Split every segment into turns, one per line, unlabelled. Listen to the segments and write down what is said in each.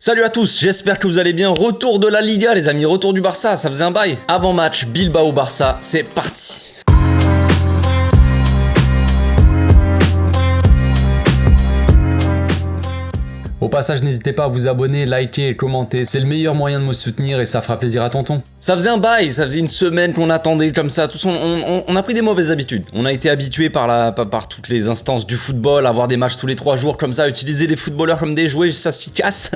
Salut à tous, j'espère que vous allez bien. Retour de la Liga les amis, retour du Barça, ça faisait un bail. Avant match, Bilbao-Barça, c'est parti. Au passage, n'hésitez pas à vous abonner, liker et commenter, c'est le meilleur moyen de me soutenir et ça fera plaisir à tonton. Ça faisait un bail, ça faisait une semaine qu'on attendait comme ça, tous on a pris des mauvaises habitudes. On a été habitués par toutes les instances du football, à avoir des matchs tous les 3 jours comme ça, utiliser les footballeurs comme des jouets, ça s'y casse,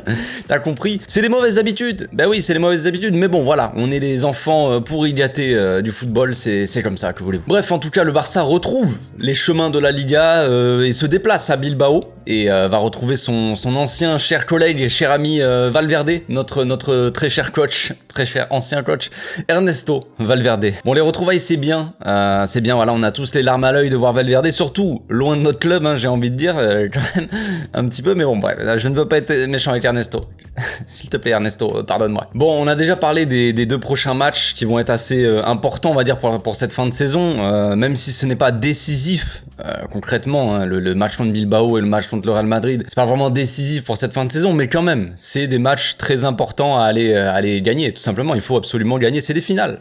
t'as compris? C'est des mauvaises habitudes, bah oui c'est des mauvaises habitudes, mais bon voilà, on est des enfants pourris gâtés du football, c'est comme ça, que voulez-vous. Bref, en tout cas le Barça retrouve les chemins de la Liga et se déplace à Bilbao et va retrouver son ancien cher collègue et cher ami Valverde, notre très cher coach, très cher ancien coach Ernesto Valverde. Bon, les retrouvailles c'est bien, voilà, on a tous les larmes à l'œil de voir Valverde, surtout loin de notre club, hein, j'ai envie de dire quand même un petit peu, mais bon bref, je ne veux pas être méchant avec Ernesto. S'il te plaît Ernesto, pardonne-moi. Bon, on a déjà parlé des 2 prochains matchs qui vont être assez importants, on va dire, pour cette fin de saison, même si ce n'est pas décisif concrètement, hein, le match contre Bilbao et le match contre le Real Madrid, c'est pas vraiment décisif pour cette fin de saison, mais quand même, c'est des matchs très importants à aller gagner, tout simplement, il faut absolument gagner, c'est des finales,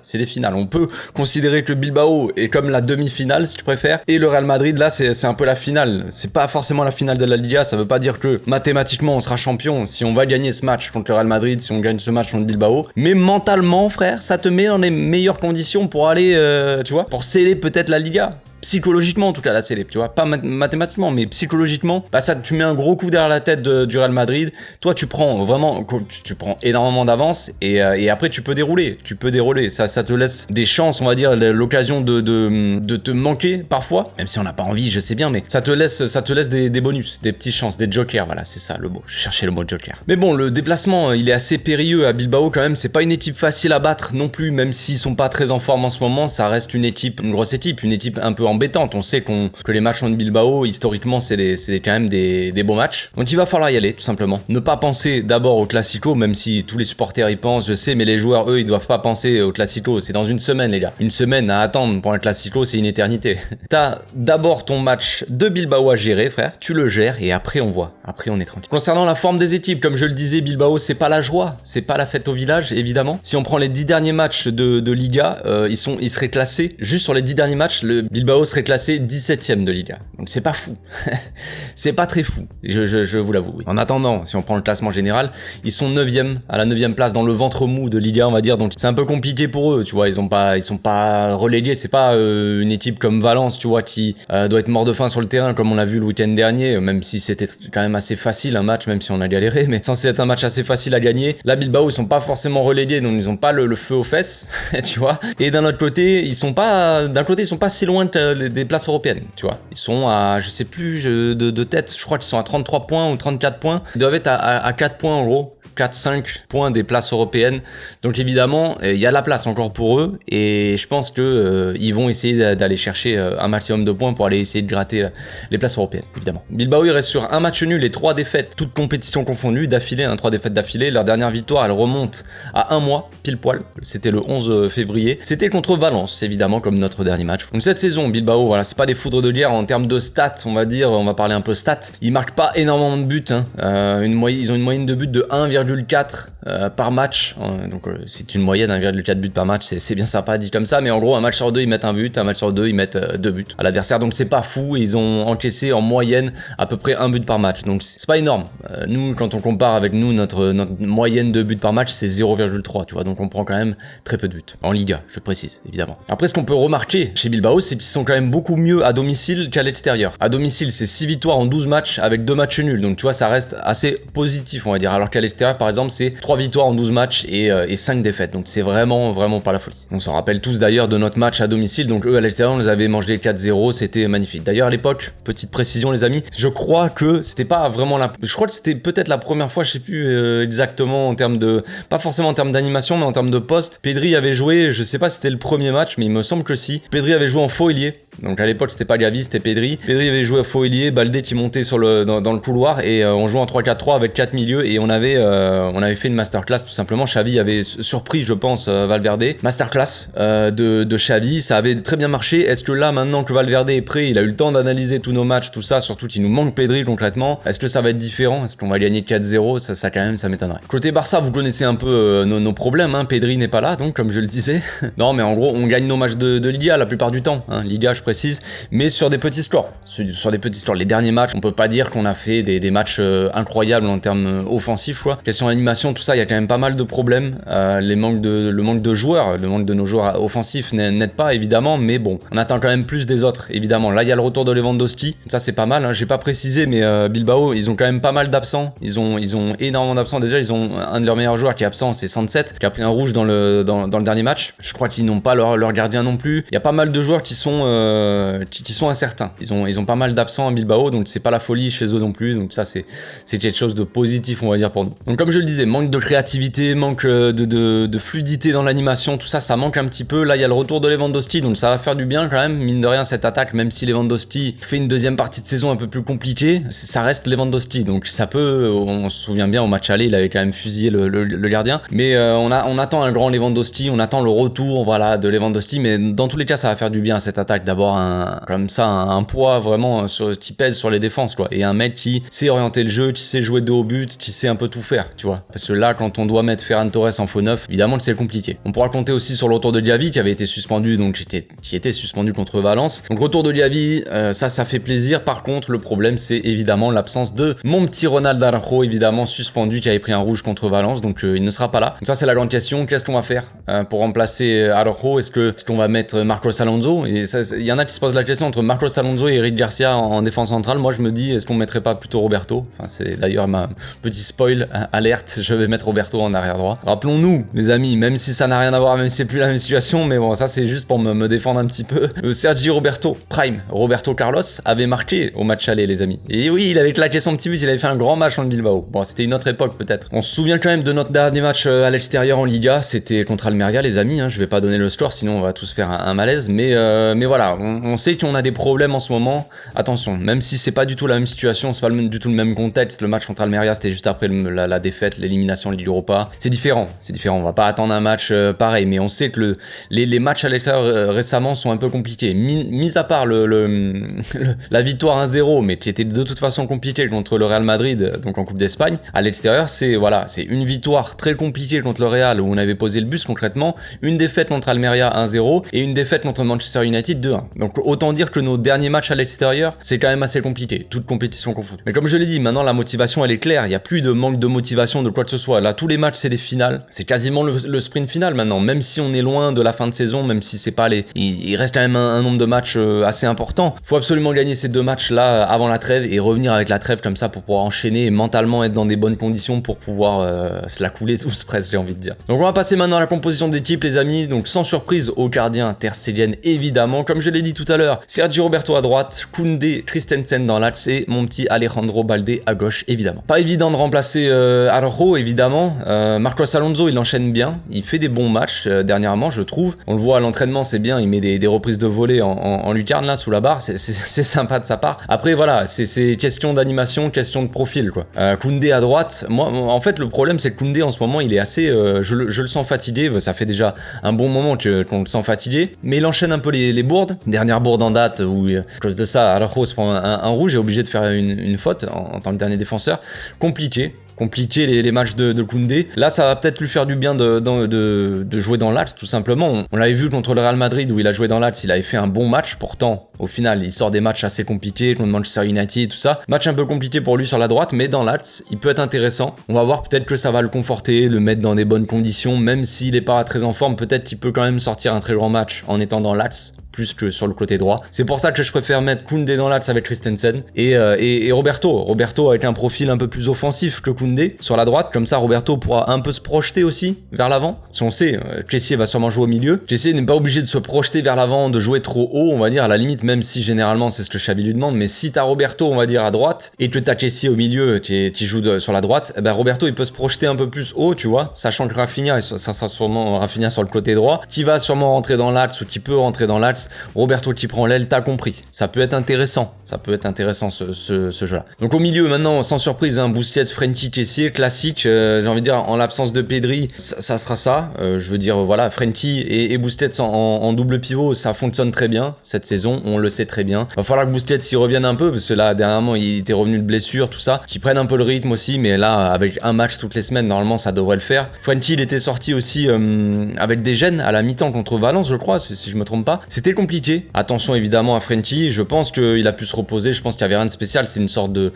on peut considérer que Bilbao est comme la demi-finale, si tu préfères, et le Real Madrid, là, c'est un peu la finale, c'est pas forcément la finale de la Liga, ça veut pas dire que mathématiquement on sera champion si on va gagner ce match contre le Real Madrid, si on gagne ce match contre Bilbao, mais mentalement, frère, ça te met dans les meilleures conditions pour aller, tu vois, pour sceller peut-être la Liga. Psychologiquement en tout cas la célèbre, tu vois, pas mathématiquement mais psychologiquement, bah ça tu mets un gros coup derrière la tête du Real Madrid, toi tu prends vraiment, tu prends énormément d'avance et après tu peux dérouler, ça te laisse des chances, on va dire, l'occasion de te manquer parfois, même si on n'a pas envie, je sais bien, mais ça te laisse des bonus, des petites chances, des jokers, voilà c'est ça le mot, je cherchais le mot joker. Mais bon, le déplacement il est assez périlleux à Bilbao quand même, c'est pas une équipe facile à battre non plus, même s'ils sont pas très en forme en ce moment, ça reste une grosse équipe, une équipe un peu embêtante. On sait que les matchs contre Bilbao, historiquement, c'est quand même des beaux matchs. Donc il va falloir y aller, tout simplement. Ne pas penser d'abord au Classico, même si tous les supporters y pensent, je sais, mais les joueurs, eux, ils doivent pas penser au Classico. C'est dans une semaine, les gars. Une semaine à attendre pour un Classico, c'est une éternité. T'as d'abord ton match de Bilbao à gérer, frère. Tu le gères et après on voit. Après on est tranquille. Concernant la forme des équipes, comme je le disais, Bilbao, c'est pas la joie. C'est pas la fête au village, évidemment. Si on prend les 10 derniers matchs de Liga, ils seraient classés, juste sur les 10 derniers matchs, le Bilbao serait classé 17ème de Liga. Donc c'est pas fou. C'est pas très fou, je vous l'avoue. Oui. En attendant, si on prend le classement général, ils sont 9ème, à la 9ème place dans le ventre mou de Liga, on va dire. Donc c'est un peu compliqué pour eux, tu vois. Ils sont pas relégués. C'est pas une équipe comme Valence, tu vois, qui doit être mort de faim sur le terrain, comme on l'a vu le week-end dernier, même si c'était quand même assez facile un match, même si on a galéré, mais censé être un match assez facile à gagner. Là, Bilbao, ils sont pas forcément relégués, donc ils ont pas le feu aux fesses, tu vois. Et d'un autre côté, ils sont pas si loin des places européennes, tu vois. Ils sont à, je sais plus de tête, je crois qu'ils sont à 33 points ou 34 points. Ils doivent être à 4 points en gros. 4-5 points des places européennes. Donc évidemment, il y a la place encore pour eux et je pense que ils vont essayer d'aller chercher un maximum de points pour aller essayer de gratter les places européennes, évidemment. Bilbao, il reste sur un match nul et 3 défaites, toutes compétitions confondues, d'affilée, 3 défaites d'affilée. Leur dernière victoire, elle remonte à un mois, pile poil. C'était le 11 février. C'était contre Valence, évidemment, comme notre dernier match. Donc cette saison, Bilbao, voilà, c'est pas des foudres de guerre en termes de stats, on va dire, on va parler un peu stats. Ils marquent pas énormément de buts, hein. Ils ont une moyenne de buts de 1,4 par match, donc c'est une moyenne 1,4 buts par match, c'est bien sympa dit comme ça, mais en gros un match sur 2 ils mettent un but, un match sur 2 ils mettent 2 buts à l'adversaire, donc c'est pas fou, ils ont encaissé en moyenne à peu près 1 but par match, donc c'est pas énorme. Nous quand on compare avec nous, notre moyenne de buts par match c'est 0,3, tu vois, donc on prend quand même très peu de buts, en Liga je précise évidemment. Après ce qu'on peut remarquer chez Bilbao, c'est qu'ils sont quand même beaucoup mieux à domicile qu'à l'extérieur. À domicile c'est 6 victoires en 12 matchs avec 2 matchs nuls, donc tu vois ça reste assez positif on va dire, alors qu'à l'extérieur par exemple c'est 3 victoires en 12 matchs et 5 défaites, donc c'est vraiment pas la folie. On s'en rappelle tous d'ailleurs de notre match à domicile, donc eux à l'extérieur on les avait mangé 4-0, c'était magnifique. D'ailleurs à l'époque, petite précision les amis, je crois que c'était pas vraiment je crois que c'était peut-être la première fois, je sais plus exactement en termes de, pas forcément en termes d'animation mais en termes de poste, Pedri avait joué, je sais pas si c'était le premier match mais il me semble que si, Pedri avait joué en faux ailier. Donc à l'époque c'était pas Gavi, c'était Pedri. Pedri avait joué à faux ailier, Baldé qui montait dans le couloir et on jouait en 3-4-3 avec 4 milieux et on avait fait une masterclass tout simplement. Xavi avait surpris je pense Valverde. Masterclass de Xavi, ça avait très bien marché. Est-ce que là maintenant que Valverde est prêt, il a eu le temps d'analyser tous nos matchs, tout ça, surtout qu'il nous manque Pedri concrètement, est-ce que ça va être différent? Est-ce qu'on va gagner 4-0? Ça quand même ça m'étonnerait. Côté Barça, vous connaissez un peu nos problèmes, hein. Pedri n'est pas là donc comme je le disais. Non mais en gros on gagne nos matchs de Liga la plupart du temps, hein. Liga je précise, mais sur des petits scores. Sur des petits scores. Les derniers matchs, on peut pas dire qu'on a fait des matchs incroyables en termes offensifs, quoi. Question animation, tout ça, il y a quand même pas mal de problèmes. Le manque de joueurs, le manque de nos joueurs offensifs n'aide pas évidemment, mais bon, on attend quand même plus des autres évidemment. Là il y a le retour de Lewandowski, ça c'est pas mal, hein. J'ai pas précisé mais Bilbao ils ont quand même pas mal d'absents, ils ont énormément d'absents. Déjà ils ont un de leurs meilleurs joueurs qui est absent, c'est Sunset, qui a pris un rouge dans le dernier match. Je crois qu'ils n'ont pas leur gardien non plus. Il y a pas mal de joueurs qui sont incertains. Ils ont pas mal d'absents à Bilbao, donc c'est pas la folie chez eux non plus. Donc ça c'est quelque chose de positif on va dire pour nous. Donc comme je le disais, manque de créativité, manque de fluidité dans l'animation, tout ça ça manque un petit peu. Là il y a le retour de Lewandowski, donc ça va faire du bien quand même, mine de rien cette attaque, même si Lewandowski fait une deuxième partie de saison un peu plus compliquée, ça reste Lewandowski, donc ça peut, on se souvient bien au match aller, il avait quand même fusillé le gardien, mais on attend un grand Lewandowski, on attend le retour voilà de Lewandowski, mais dans tous les cas ça va faire du bien à cette attaque d'avoir un poids vraiment qui pèse sur les défenses quoi, et un mec qui sait orienter le jeu, qui sait jouer de haut but, qui sait un peu tout faire, tu vois, parce que là quand on doit mettre Ferran Torres en faux neuf, évidemment que c'est compliqué. On pourra compter aussi sur le retour de Diaby qui avait été suspendu, donc qui était suspendu contre Valence, donc retour de Diaby, ça fait plaisir. Par contre le problème c'est évidemment l'absence de mon petit Ronald Araujo, évidemment suspendu, qui avait pris un rouge contre Valence, donc il ne sera pas là. Donc ça c'est la grande question, qu'est-ce qu'on va faire pour remplacer Araujo? Est-ce qu'on va mettre Marcos Alonso? Et il y en a qui se posent la question entre Marcos Alonso et Eric Garcia en défense centrale. Moi je me dis, est-ce qu'on mettrait pas plutôt Roberto? Enfin c'est d'ailleurs ma petit spoil alerte, je vais mettre Roberto en arrière droit. Rappelons-nous les amis, même si ça n'a rien à voir, même si c'est plus la même situation, mais bon ça c'est juste pour me défendre un petit peu. Sergi Roberto, prime, Roberto Carlos avait marqué au match aller les amis. Et oui, il avait claqué son petit but, il avait fait un grand match en Bilbao. Bon, c'était une autre époque peut-être. On se souvient quand même de notre dernier match à l'extérieur en Liga, c'était contre Almeria les amis, hein. Je vais pas donner le score sinon on va tous faire un malaise, mais voilà, on sait qu'on a des problèmes en ce moment. Attention, même si c'est pas du tout la même situation, c'est pas du tout le même contexte, le match contre Almeria c'était juste après la défaite, l'élimination de Ligue Europa. C'est différent, on va pas attendre un match pareil, mais on sait que les matchs à l'extérieur récemment sont un peu compliqués. Mis à part la victoire 1-0, mais qui était de toute façon compliquée contre le Real Madrid, donc en Coupe d'Espagne, à l'extérieur, c'est une victoire très compliquée contre le Real où on avait posé le bus concrètement, une défaite contre Almeria 1-0 et une défaite contre Manchester United 2-1. Donc autant dire que nos derniers matchs à l'extérieur, c'est quand même assez compliqué, toute compétition confondue. Mais comme je l'ai dit, maintenant la motivation elle est claire, il n'y a plus de manque de motivation de quoi que ce soit. Là, tous les matchs c'est des finales, c'est quasiment le sprint final maintenant, même si on est loin de la fin de saison, même si c'est pas il reste quand même un nombre de matchs assez important. Faut absolument gagner ces deux matchs là avant la trêve et revenir avec la trêve comme ça pour pouvoir enchaîner et mentalement être dans des bonnes conditions pour pouvoir se la couler tous presque, j'ai envie de dire. Donc on va passer maintenant à la composition d'équipe les amis, donc sans surprise au gardien Ter Stegen évidemment, comme je l'ai dit tout à l'heure, Sergi Roberto à droite, Koundé, Christensen dans l'axe et mon petit Alejandro Baldé à gauche évidemment. Pas évident de remplacer Araujo évidemment, Marcos Alonso il enchaîne bien, il fait des bons matchs dernièrement je trouve, on le voit à l'entraînement c'est bien, il met des reprises de volée en lucarne là sous la barre, c'est sympa de sa part. Après voilà, c'est question d'animation, question de profil quoi. Koundé à droite, moi en fait le problème c'est que Koundé en ce moment il est assez, je le sens fatigué, ça fait déjà un bon moment qu'on le sent fatigué, mais il enchaîne un peu les bourdes. Dernière bourde en date où à cause de ça Araujo se prend un rouge et est obligé de faire une faute en tant que dernier défenseur. Compliqué les matchs de Koundé. Là, ça va peut-être lui faire du bien de jouer dans l'axe, tout simplement. On l'avait vu contre le Real Madrid où il a joué dans l'axe, il avait fait un bon match. Pourtant, au final, il sort des matchs assez compliqués contre Manchester United, tout ça. Match un peu compliqué pour lui sur la droite, mais dans l'axe, il peut être intéressant. On va voir peut-être que ça va le conforter, le mettre dans des bonnes conditions, même s'il n'est pas très en forme. Peut-être qu'il peut quand même sortir un très grand match en étant dans l'axe, plus que sur le côté droit. C'est pour ça que je préfère mettre Koundé dans l'axe avec Christensen et Roberto avec un profil un peu plus offensif que Koundé sur la droite, comme ça Roberto pourra un peu se projeter aussi vers l'avant. Si on sait, Kessié va sûrement jouer au milieu. Kessié n'est pas obligé de se projeter vers l'avant, de jouer trop haut, on va dire à la limite, même si généralement c'est ce que Xavi lui demande, mais si t'as Roberto on va dire à droite et que t'as Kessié au milieu qui joue sur la droite, ben Roberto il peut se projeter un peu plus haut, tu vois, sachant que Rafinha, ça sera sûrement Rafinha sur le côté droit, qui va sûrement rentrer dans l'axe ou qui peut rentrer dans l'axe. place, Roberto qui prend l'aile, t'as compris. Ça peut être intéressant, ce jeu-là. Donc au milieu maintenant, sans surprise, hein, Busquets, Frenkie, Kessié, classique, j'ai envie de dire en l'absence de Pedri, ça sera ça. Je veux dire voilà, Frenkie et Busquets en double pivot, ça fonctionne très bien cette saison, on le sait très bien. Va falloir que Busquets s'y revienne un peu parce que là dernièrement il était revenu de blessure, tout ça, qu'il prenne un peu le rythme aussi, mais là avec un match toutes les semaines, normalement ça devrait le faire. Frenkie il était sorti aussi avec des gènes à la mi-temps contre Valence, je crois, si je me trompe pas. C'était compliqué. Attention évidemment à Frenkie, je pense qu'il a pu se reposer, je pense qu'il y avait rien de spécial, c'est une sorte de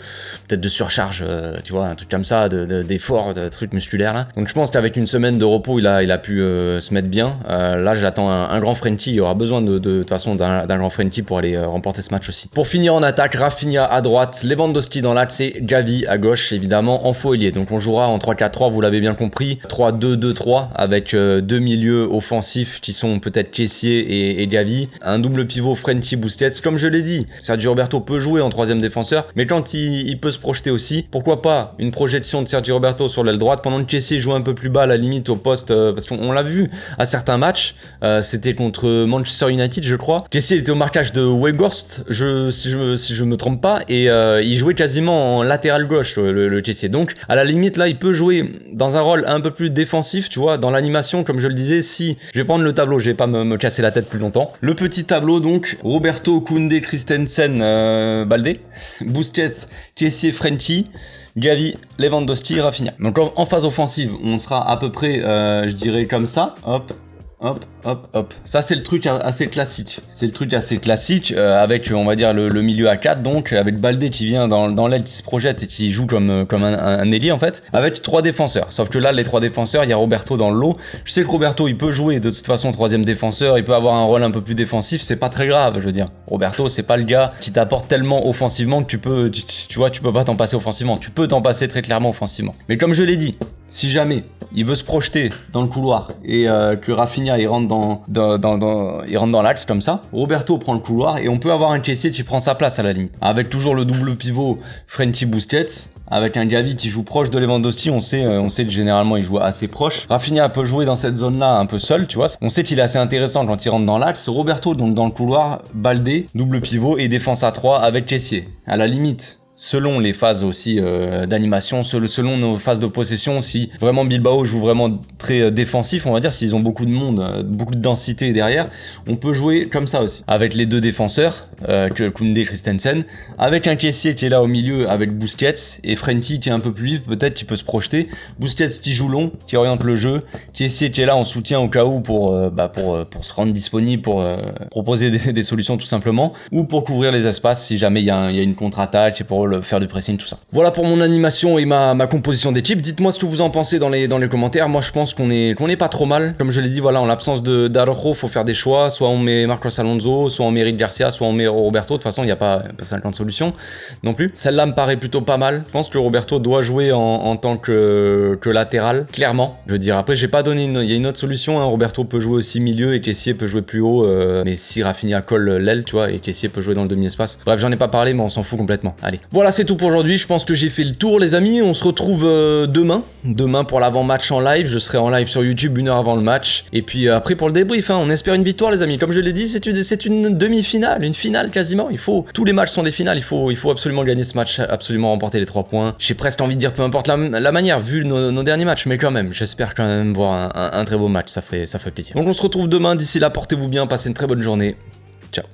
peut-être de surcharge, tu vois, un truc comme ça, d'effort, de trucs musculaires là. Donc je pense qu'avec une semaine de repos, il a pu se mettre bien. Là j'attends un grand Frenkie, il y aura besoin de toute façon d'un grand Frenkie pour aller remporter ce match aussi. Pour finir en attaque, Rafinha à droite, Lewandowski dans l'axe et Gavi à gauche, évidemment en faux ailier. Donc on jouera en 3-4-3, vous l'avez bien compris, 3-2-2-3 avec deux milieux offensifs qui sont peut-être Kessié et Gavi, un double pivot Frenkie Busquets. Comme je l'ai dit, Sergio Roberto peut jouer en troisième défenseur, mais quand il peut se projeter aussi, pourquoi pas une projection de Sergio Roberto sur l'aile droite pendant que Kessié joue un peu plus bas à la limite au poste, parce qu'on l'a vu à certains matchs, c'était contre Manchester United je crois. Kessié était au marquage de Weghorst, si je me trompe pas, et il jouait quasiment en latéral gauche le Kessié. Donc à la limite là il peut jouer dans un rôle un peu plus défensif, tu vois, dans l'animation comme je le disais. Si je vais prendre le tableau, je vais pas me casser la tête plus longtemps. Le petit tableau donc, Roberto, Koundé, Christensen, Balde, Busquets, Kessié, Frenkie, Gavi, Lewandowski, Rafinha. Donc en phase offensive, on sera à peu près, je dirais comme ça, hop. Hop, hop, hop. Ça, c'est le truc assez classique. C'est le truc assez classique avec, on va dire, le milieu à 4, donc avec Balde qui vient dans l'aile, qui se projette et qui joue comme un ailier en fait, avec 3 défenseurs. Sauf que là, les 3 défenseurs, il y a Roberto dans le lot. Je sais que Roberto, il peut jouer de toute façon 3ème défenseur, il peut avoir un rôle un peu plus défensif, c'est pas très grave, je veux dire. Roberto, c'est pas le gars qui t'apporte tellement offensivement que tu vois, tu peux pas t'en passer offensivement. Tu peux t'en passer très clairement offensivement. Mais comme je l'ai dit, si jamais il veut se projeter dans le couloir et que Rafinha il rentre dans l'axe comme ça, Roberto prend le couloir et on peut avoir un Kessié qui prend sa place à la limite. Avec toujours le double pivot Frenkie Busquets, avec un Gavi qui joue proche de Lewandowski, on sait que généralement il joue assez proche. Rafinha peut jouer dans cette zone-là un peu seul, tu vois. On sait qu'il est assez intéressant quand il rentre dans l'axe. Roberto donc dans le couloir, Balde, double pivot et défense à 3 avec Kessié. À la limite, selon les phases aussi d'animation, selon nos phases de possession, si vraiment Bilbao joue vraiment très défensif, on va dire, s'ils ont beaucoup de monde, beaucoup de densité derrière, on peut jouer comme ça aussi. Avec les 2 défenseurs, Koundé, Christensen, avec un Kessié qui est là au milieu avec Busquets, et Frenkie qui est un peu plus vif, peut-être qui peut se projeter. Busquets qui joue long, qui oriente le jeu, Kessié qui est là en soutien au cas où pour se rendre disponible, pour proposer des solutions tout simplement, ou pour couvrir les espaces si jamais il y a une contre-attaque et pour faire du pressing, tout ça. Voilà pour mon animation et ma composition d'équipe. Dites-moi ce que vous en pensez dans les commentaires. Moi je pense qu'on est pas trop mal. Comme je l'ai dit, voilà, en l'absence d'Araujo, faut faire des choix. Soit on met Marcos Alonso, soit on met Eric Garcia, soit on met Roberto. De toute façon, il n'y a pas 50 solutions non plus. Celle-là me paraît plutôt pas mal. Je pense que Roberto doit jouer en tant que latéral, clairement. Je veux dire, après j'ai pas donné il y a une autre solution, hein. Roberto peut jouer aussi milieu et Kessié peut jouer plus haut, mais si Rafinha colle l'aile, tu vois, et Kessié peut jouer dans le demi-espace. Bref, j'en ai pas parlé, mais on s'en fout complètement. Allez. Voilà, c'est tout pour aujourd'hui. Je pense que j'ai fait le tour, les amis. On se retrouve demain pour l'avant-match en live. Je serai en live sur YouTube 1 heure avant le match. Et puis après pour le débrief, hein, on espère une victoire, les amis. Comme je l'ai dit, c'est une demi-finale, une finale quasiment. Tous les matchs sont des finales. Il faut absolument gagner ce match, absolument remporter les 3 points. J'ai presque envie de dire peu importe la manière, vu nos derniers matchs, mais quand même, j'espère quand même voir un très beau match. Ça fait plaisir. Donc on se retrouve demain. D'ici là, portez-vous bien, passez une très bonne journée. Ciao.